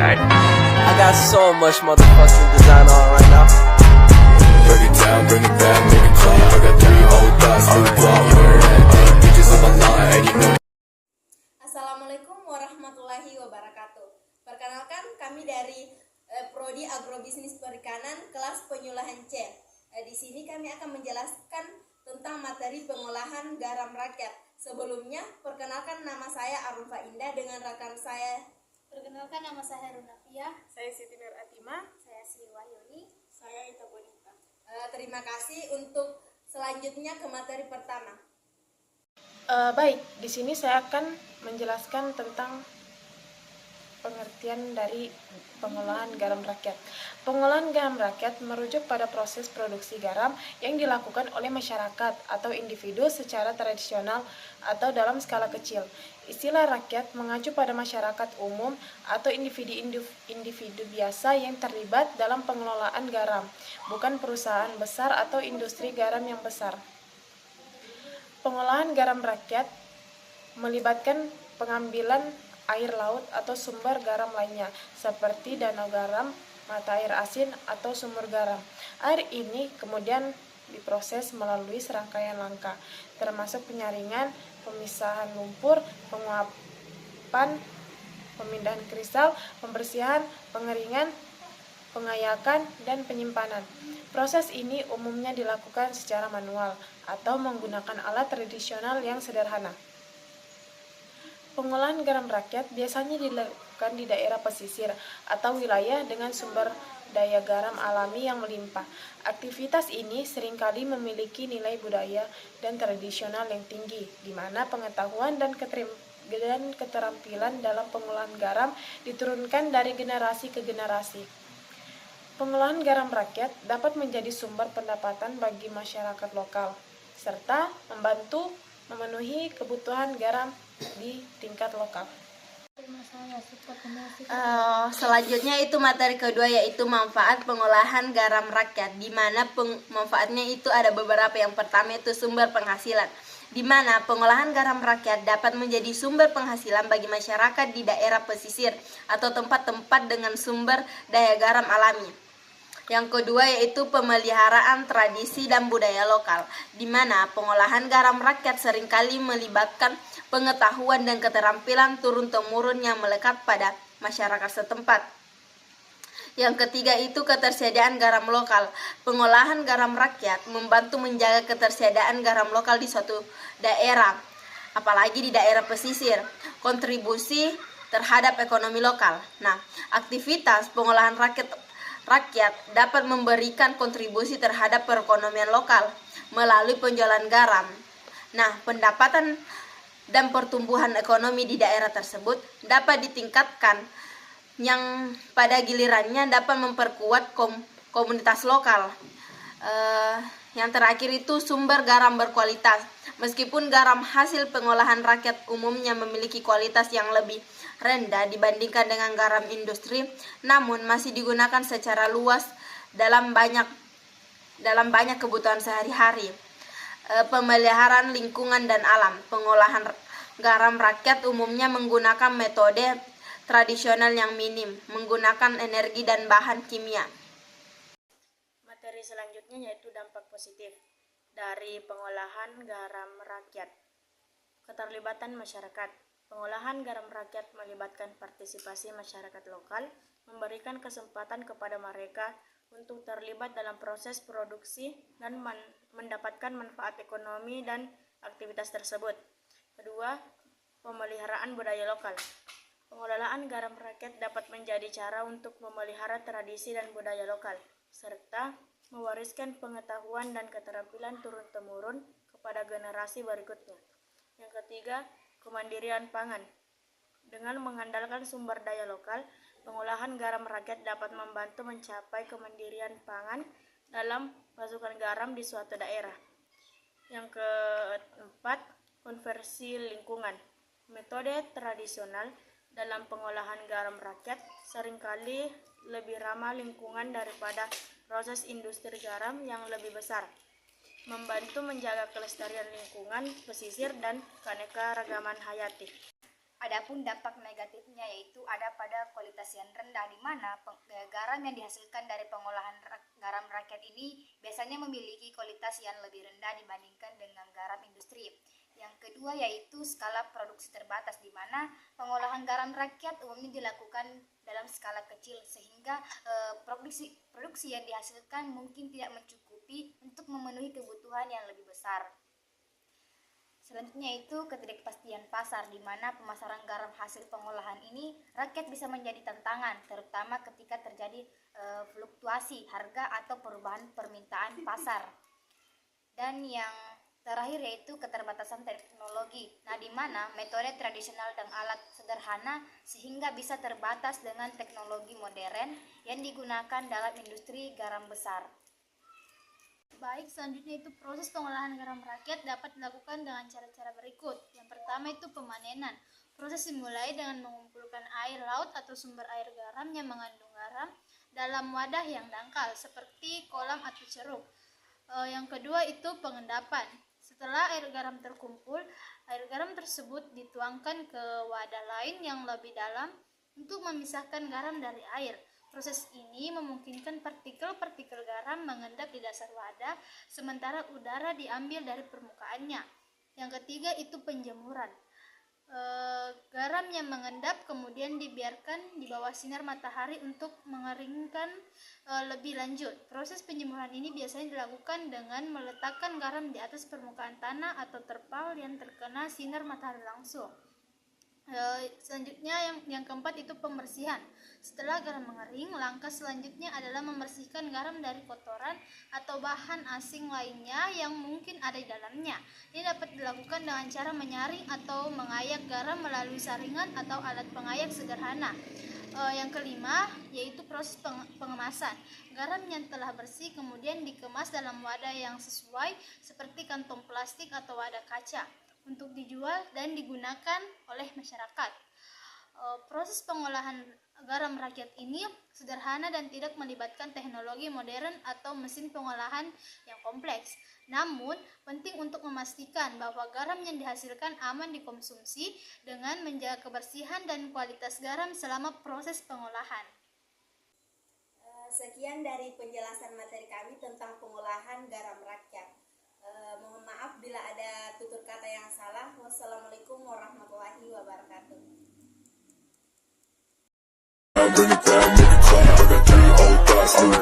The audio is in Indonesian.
guide. I got so much motherfucking design on right now. Break it down, bring it back, make it clap. I got 3 old thoughts, new block, where that thing, bitches on my line, and you know. Assalamualaikum warahmatullahi wabarakatuh. Perkenalkan, kami dari Prodi Agrobisnis Perikanan kelas penyuluhan C. Di sini kami akan menjelaskan tentang materi pengolahan garam rakyat. Sebelumnya, perkenalkan nama saya Arunfa Indah dengan rekan saya. Perkenalkan, nama saya Runafia. Saya Siti Nur Atima. Saya Sri Wahyuni. Saya Ita Bonita. Terima kasih. Untuk selanjutnya ke materi pertama. Baik, di sini saya akan menjelaskan tentang pengertian dari pengolahan garam rakyat. Pengolahan garam rakyat merujuk pada proses produksi garam yang dilakukan oleh masyarakat atau individu secara tradisional atau dalam skala kecil. Istilah rakyat mengacu pada masyarakat umum atau individu biasa yang terlibat dalam pengelolaan garam, bukan perusahaan besar atau industri garam yang besar. Pengolahan garam rakyat melibatkan pengambilan air laut atau sumber garam lainnya, seperti danau garam, mata air asin, atau sumur garam. Air ini kemudian diproses melalui serangkaian langkah, termasuk penyaringan, pemisahan lumpur, penguapan, pemindahan kristal, pembersihan, pengeringan, pengayakan, dan penyimpanan. Proses ini umumnya dilakukan secara manual atau menggunakan alat tradisional yang sederhana. Pengolahan garam rakyat biasanya dilakukan di daerah pesisir atau wilayah dengan sumber daya garam alami yang melimpah. Aktivitas ini seringkali memiliki nilai budaya dan tradisional yang tinggi, di mana pengetahuan dan keterampilan dalam pengolahan garam diturunkan dari generasi ke generasi. Pengolahan garam rakyat dapat menjadi sumber pendapatan bagi masyarakat lokal, serta membantu memenuhi kebutuhan garam di tingkat lokal. Selanjutnya itu materi kedua, yaitu manfaat pengolahan garam rakyat, di mana manfaatnya itu ada beberapa. Yang pertama itu sumber penghasilan, di mana pengolahan garam rakyat dapat menjadi sumber penghasilan bagi masyarakat di daerah pesisir atau tempat-tempat dengan sumber daya garam alami. Yang kedua yaitu pemeliharaan tradisi dan budaya lokal, di mana pengolahan garam rakyat seringkali melibatkan pengetahuan dan keterampilan turun-temurun yang melekat pada masyarakat setempat. Yang ketiga itu ketersediaan garam lokal. Pengolahan garam rakyat membantu menjaga ketersediaan garam lokal di suatu daerah, apalagi di daerah pesisir, kontribusi terhadap ekonomi lokal. Nah, aktivitas pengolahan rakyat dapat memberikan kontribusi terhadap perekonomian lokal melalui penjualan garam. Nah, pendapatan dan pertumbuhan ekonomi di daerah tersebut dapat ditingkatkan, yang pada gilirannya dapat memperkuat komunitas lokal. Yang terakhir itu sumber garam berkualitas. Meskipun garam hasil pengolahan rakyat umumnya memiliki kualitas yang lebih rendah dibandingkan dengan garam industri, namun masih digunakan secara luas dalam banyak kebutuhan sehari-hari. Pemeliharaan lingkungan dan alam. Pengolahan garam rakyat umumnya menggunakan metode tradisional yang minim, menggunakan energi dan bahan kimia. Materi selanjutnya yaitu dampak positif dari pengolahan garam rakyat. Keterlibatan masyarakat. Pengolahan garam rakyat melibatkan partisipasi masyarakat lokal, memberikan kesempatan kepada mereka untuk terlibat dalam proses produksi dan mendapatkan manfaat ekonomi dan aktivitas tersebut. Kedua, pemeliharaan budaya lokal. Pengelolaan garam rakyat dapat menjadi cara untuk memelihara tradisi dan budaya lokal, serta mewariskan pengetahuan dan keterampilan turun-temurun kepada generasi berikutnya. Yang ketiga, kemandirian pangan. Dengan mengandalkan sumber daya lokal, pengolahan garam rakyat dapat membantu mencapai kemandirian pangan dalam pasokan garam di suatu daerah. Yang keempat, konversi lingkungan. Metode tradisional dalam pengolahan garam rakyat seringkali lebih ramah lingkungan daripada proses industri garam yang lebih besar, membantu menjaga kelestarian lingkungan pesisir dan keanekaragaman hayati. Adapun dampak negatifnya yaitu ada pada kualitas yang rendah, di mana garam yang dihasilkan dari pengolahan garam rakyat ini biasanya memiliki kualitas yang lebih rendah dibandingkan dengan garam industri. Yang kedua yaitu skala produksi terbatas, di mana pengolahan garam rakyat umumnya dilakukan dalam skala kecil sehingga produksi yang dihasilkan mungkin tidak mencukupi untuk memenuhi kebutuhan yang lebih besar. Selanjutnya itu ketidakpastian pasar, di mana pemasaran garam hasil pengolahan ini rakyat bisa menjadi tantangan, terutama ketika terjadi fluktuasi harga atau perubahan permintaan pasar. Dan yang terakhir yaitu keterbatasan teknologi, di mana metode tradisional dan alat sederhana sehingga bisa terbatas dengan teknologi modern yang digunakan dalam industri garam besar. Baik, selanjutnya itu proses pengolahan garam rakyat dapat dilakukan dengan cara-cara berikut. Yang pertama itu pemanenan. Proses dimulai dengan mengumpulkan air laut atau sumber air garam yang mengandung garam dalam wadah yang dangkal seperti kolam atau ceruk. Yang kedua itu pengendapan. Setelah air garam terkumpul, air garam tersebut dituangkan ke wadah lain yang lebih dalam untuk memisahkan garam dari air. Proses ini memungkinkan partikel-partikel garam mengendap di dasar wadah, sementara udara diambil dari permukaannya. Yang ketiga itu penjemuran. Garam yang mengendap kemudian dibiarkan di bawah sinar matahari untuk mengeringkan lebih lanjut. Proses penjemuran ini biasanya dilakukan dengan meletakkan garam di atas permukaan tanah atau terpal yang terkena sinar matahari langsung. Selanjutnya yang keempat itu pembersihan. Setelah garam mengering, langkah selanjutnya adalah membersihkan garam dari kotoran atau bahan asing lainnya yang mungkin ada di dalamnya. Ini dapat dilakukan dengan cara menyaring atau mengayak garam melalui saringan atau alat pengayak sederhana. Yang kelima yaitu proses pengemasan. Garam yang telah bersih kemudian dikemas dalam wadah yang sesuai seperti kantong plastik atau wadah kaca untuk dijual dan digunakan oleh masyarakat. Proses pengolahan garam rakyat ini sederhana dan tidak melibatkan teknologi modern atau mesin pengolahan yang kompleks. Namun, penting untuk memastikan bahwa garam yang dihasilkan aman dikonsumsi dengan menjaga kebersihan dan kualitas garam selama proses pengolahan. Sekian dari penjelasan materi kami tentang pengolahan garam rakyat. Mohon maaf bila ada tutur kata yang salah. Wassalamualaikum warahmatullahi wabarakatuh. Bring it down, make it clap. I got 3 old thoughts, new